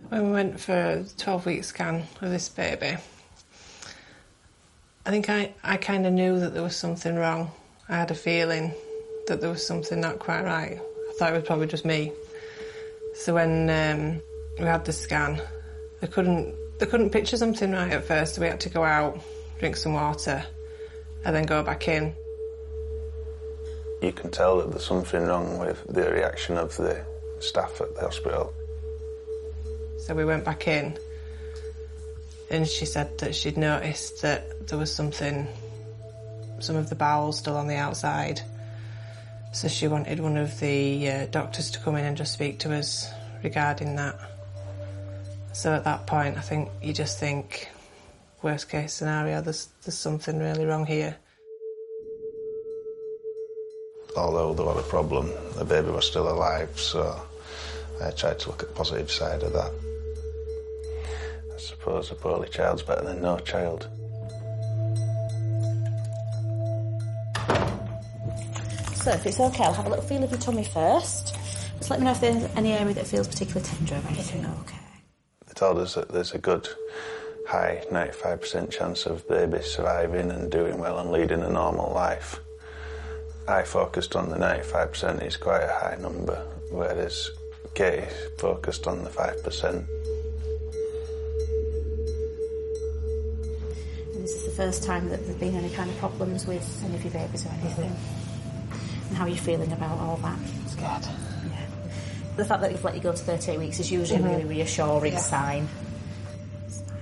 When we went for a 12-week scan of this baby, I think I kind of knew that there was something wrong. I had a feeling that there was something not quite right. I thought it was probably just me. So when we had the scan, they couldn't picture something right at first, so we had to go out, drink some water, and then go back in. You can tell that there's something wrong with the reaction of the staff at the hospital. So we went back in, and she said that she'd noticed that there was some of the bowels still on the outside. So she wanted one of the doctors to come in and just speak to us regarding that. So at that point, I think you just think, worst case scenario, there's something really wrong here. Although there was a problem, the baby was still alive, so I tried to look at the positive side of that. I suppose a poorly child's better than no child. So if it's okay, I'll have a little feel of your tummy first. Just let me know if there's any area that feels particularly tender or anything. Okay. They told us that there's a good high 95% chance of baby surviving and doing well and leading a normal life. I focused on the 95%, it's quite a high number, whereas Katie focused on the 5%. And is this the first time that there's been any kind of problems with any of your babies or anything? And how are you feeling about all that? Scared. Yeah. The fact that you've let you go to 38 weeks is usually a really reassuring sign. It's fine.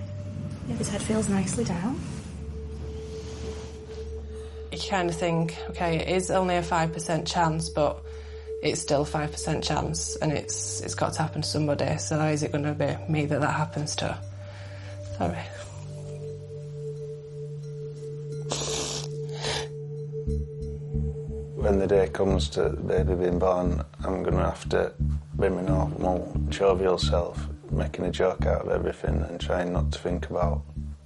Yeah, his head feels nicely down. You kind of think, okay, it is only a 5% chance, but it's still a 5% chance, and it's got to happen to somebody, so is it going to be me that happens to? Sorry. When the day comes to the baby being born, I'm going to have to be my normal, jovial self, making a joke out of everything and trying not to think about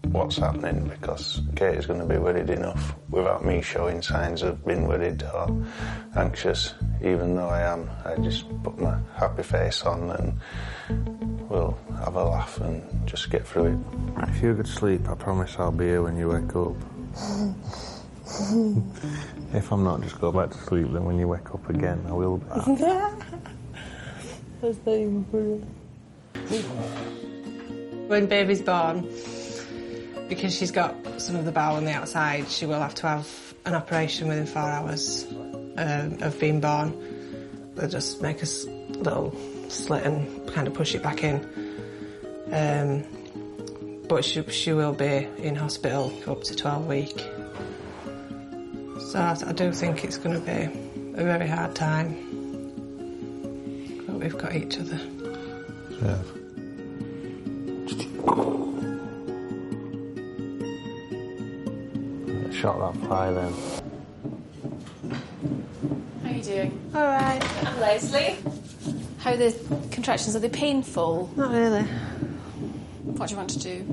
what's happening, because Katie's going to be worried enough without me showing signs of being worried or anxious. Even though I am, I just put my happy face on and we'll have a laugh and just get through it. If you go to sleep, I promise I'll be here when you wake up. If I'm not, just go back to sleep, then when you wake up again, I will be. That's not even funny. When baby's born, because she's got some of the bowel on the outside, she will have to have an operation within 4 hours of being born. They'll just make a little slit and kind of push it back in. But she will be in hospital for up to 12 weeks. So I do think it's going to be a very hard time. But we've got each other. Yeah. Shot that fly then. How are you doing? All right. I'm Leslie. How are the contractions? Are they painful? Not really. What do you want to do?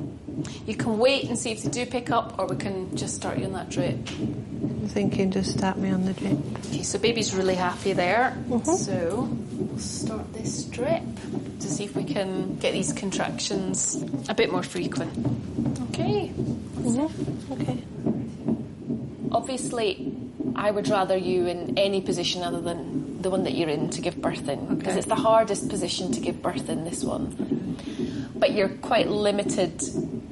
You can wait and see if they do pick up, or we can just start you on that drip. I'm thinking just start me on the drip. Okay, so baby's really happy there. So we'll start this drip to see if we can get these contractions a bit more frequent. Okay. Okay. Obviously, I would rather you in any position other than the one that you're in to give birth in, because it's the hardest position to give birth in, this one. But you're quite limited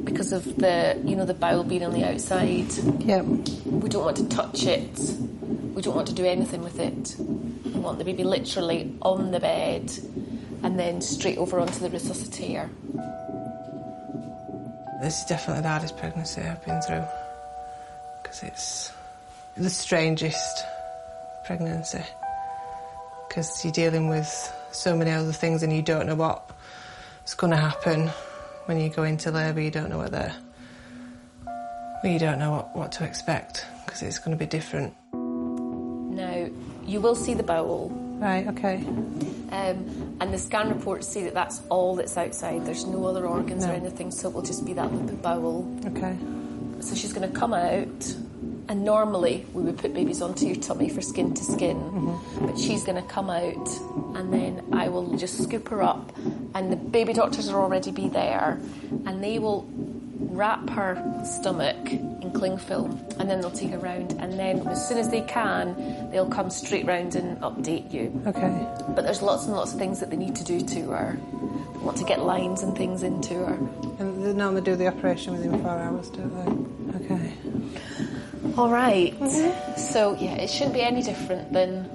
because of the bowel being on the outside. Yeah. We don't want to touch it. We don't want to do anything with it. We want the baby literally on the bed and then straight over onto the resuscitator. This is definitely the hardest pregnancy I've been through, because it's the strangest pregnancy, because you're dealing with so many other things and you don't know what's going to happen when you go into labour. You don't know you don't know what to expect, because it's going to be different. Now, you will see the bowel. Right, okay. And the scan reports say that that's all that's outside. There's no other organs or anything, so it will just be that loop of bowel. Okay. So she's going to come out, And normally we would put babies onto your tummy for skin to skin, but she's going to come out and then I will just scoop her up and the baby doctors will already be there and they will wrap her stomach in cling film and then they'll take her round and then as soon as they can they'll come straight round and update you. Okay. But there's lots and lots of things that they need to do to her. They want to get lines and things into her. And they normally do the operation within 4 hours, don't they? Okay. All right. So, yeah, it shouldn't be any different than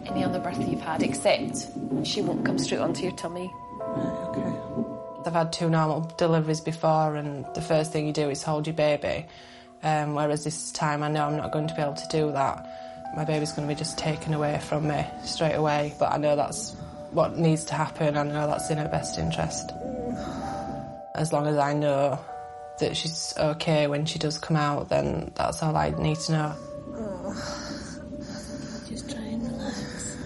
any other birth you've had, except she won't come straight onto your tummy. Right, okay. I've had 2 normal deliveries before, and the first thing you do is hold your baby, whereas this time I know I'm not going to be able to do that. My baby's going to be just taken away from me straight away, but I know that's what needs to happen. I know that's in her best interest. As long as I know that she's okay when she does come out, then that's all I need to know. Just try and relax.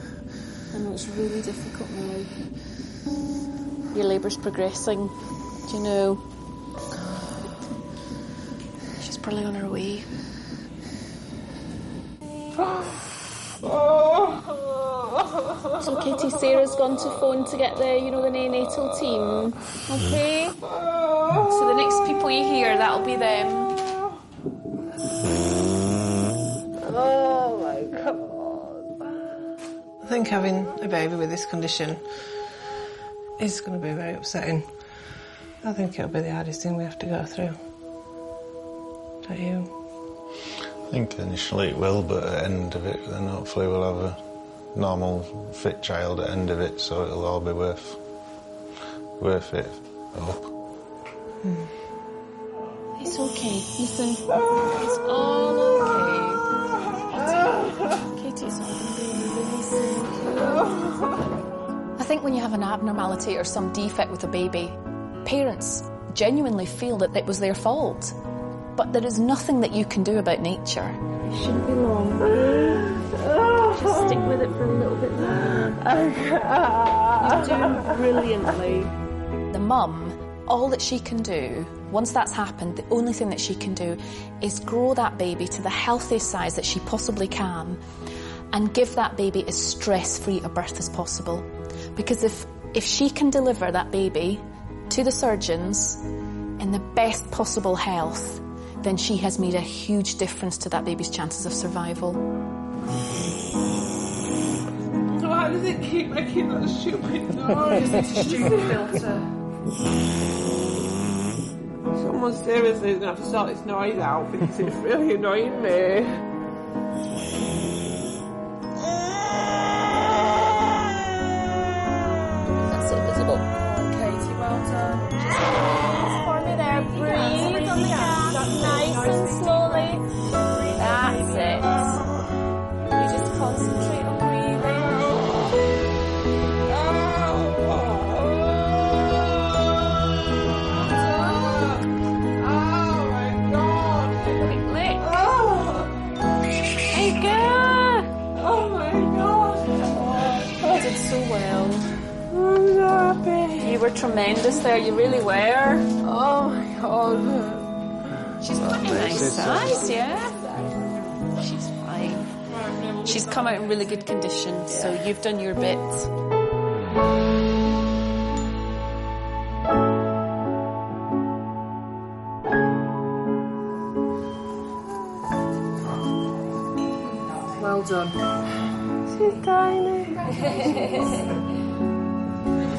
I know it's really difficult now. Your labour's progressing, do you know? She's probably on her way. So Katie, Sarah's gone to phone to get the neonatal team. Okay? So the next people you hear, that'll be them. Oh my God. I think having a baby with this condition is going to be very upsetting. I think it'll be the hardest thing we have to go through. Don't you? I think initially it will, but at the end of it, then hopefully we'll have a normal, fit child at the end of it, so it'll all be worth it, I hope. It's okay, listen. It's all okay. Katie, it's all going to be really soon. I think when you have an abnormality or some defect with a baby, parents genuinely feel that it was their fault. But there is nothing that you can do about nature. It shouldn't be long. Just stick with it for a little bit longer. You're doing brilliantly. The mum, all that she can do, once that's happened, the only thing that she can do is grow that baby to the healthiest size that she possibly can and give that baby as stress-free a birth as possible. Because if she can deliver that baby to the surgeons in the best possible health, then she has made a huge difference to that baby's chances of survival. Why does it keep making that stupid noise? It's a stupid filter. Someone seriously is going to have to sort this noise out because it's really annoying me. That's it, visible. Katie, well done. Just for me there. Breathe on the gas. Nice and slowly. That's it. You just concentrate on breathing. Oh my God. Quickly. There you go. Oh my God. You did so well. I'm so happy. You were tremendous there. You really were. Oh my God. She's quite a nice size, yeah. She's fine. She's come out in really good condition, so you've done your bit. Well done. She's tiny.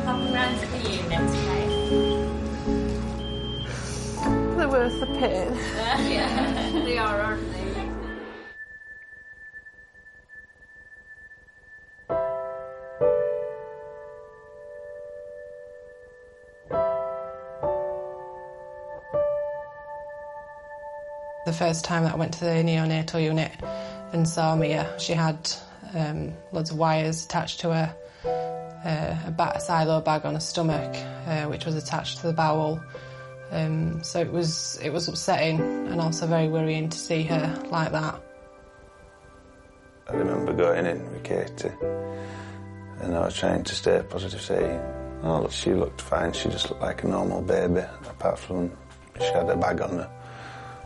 Pop around to the unit, okay? They're worth the pain. Yeah, they are, aren't they? The first time that I went to the neonatal unit and saw Mia, she had loads of wires attached to her, a silo bag on her stomach, which was attached to the bowel. So it was upsetting and also very worrying to see her like that. I remember going in with Katie and I was trying to stay positive, saying, oh, look, she looked fine, she just looked like a normal baby, apart from she had a bag on her.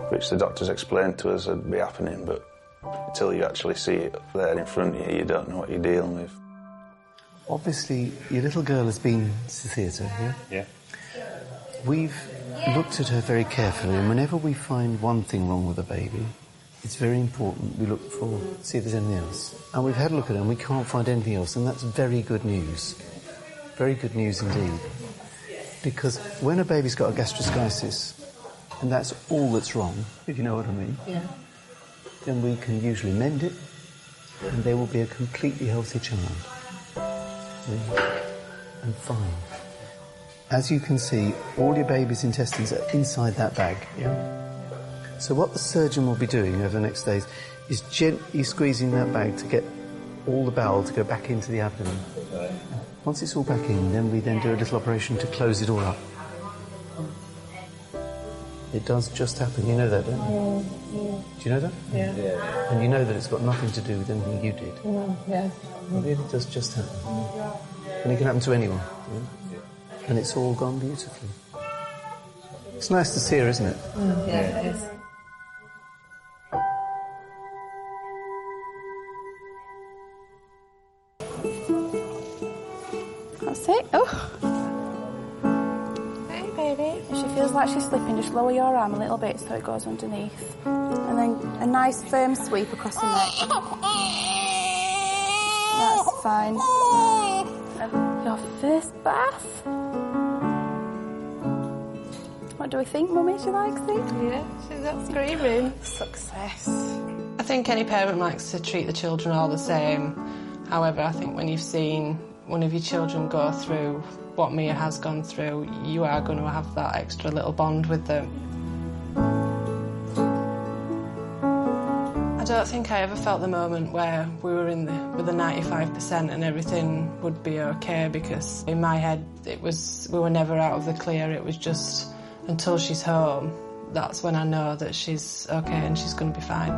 which the doctors explained to us would be happening, but until you actually see it there in front of you, you don't know what you're dealing with. Obviously, your little girl has been to the theatre, yeah? Yeah. We've looked at her very carefully, and whenever we find one thing wrong with a baby, it's very important we look for, see if there's anything else. And we've had a look at her and we can't find anything else, and that's very good news. Very good news indeed. Because when a baby's got a gastroschisis, and that's all that's wrong, if you know what I mean, then we can usually mend it, and they will be a completely healthy child. And fine. As you can see, all your baby's intestines are inside that bag, So what the surgeon will be doing over the next days is gently squeezing that bag to get all the bowel to go back into the abdomen. Once it's all back in, then we then do a little operation to close it all up. It does just happen, you know that, don't you? Do you know that? Yeah. And you know that it's got nothing to do with anything you did. Yeah. It really does just happen. And it can happen to anyone. And it's all gone beautifully. It's nice to see her, isn't it? Yeah, it is. That's it. Oh. Hey, baby. If she feels like she's slipping, just lower your arm a little bit so it goes underneath. And then a nice firm sweep across the neck. That's fine. And your first bath. What do we think, Mummy? She likes it? Yeah, she's not screaming. Success. I think any parent likes to treat the children all the same. However, I think when you've seen one of your children go through what Mia has gone through, you are going to have that extra little bond with them. I don't think I ever felt the moment where we were with the 95% and everything would be okay, because in my head we were never out of the clear. It was just until she's home, that's when I know that she's okay and she's going to be fine.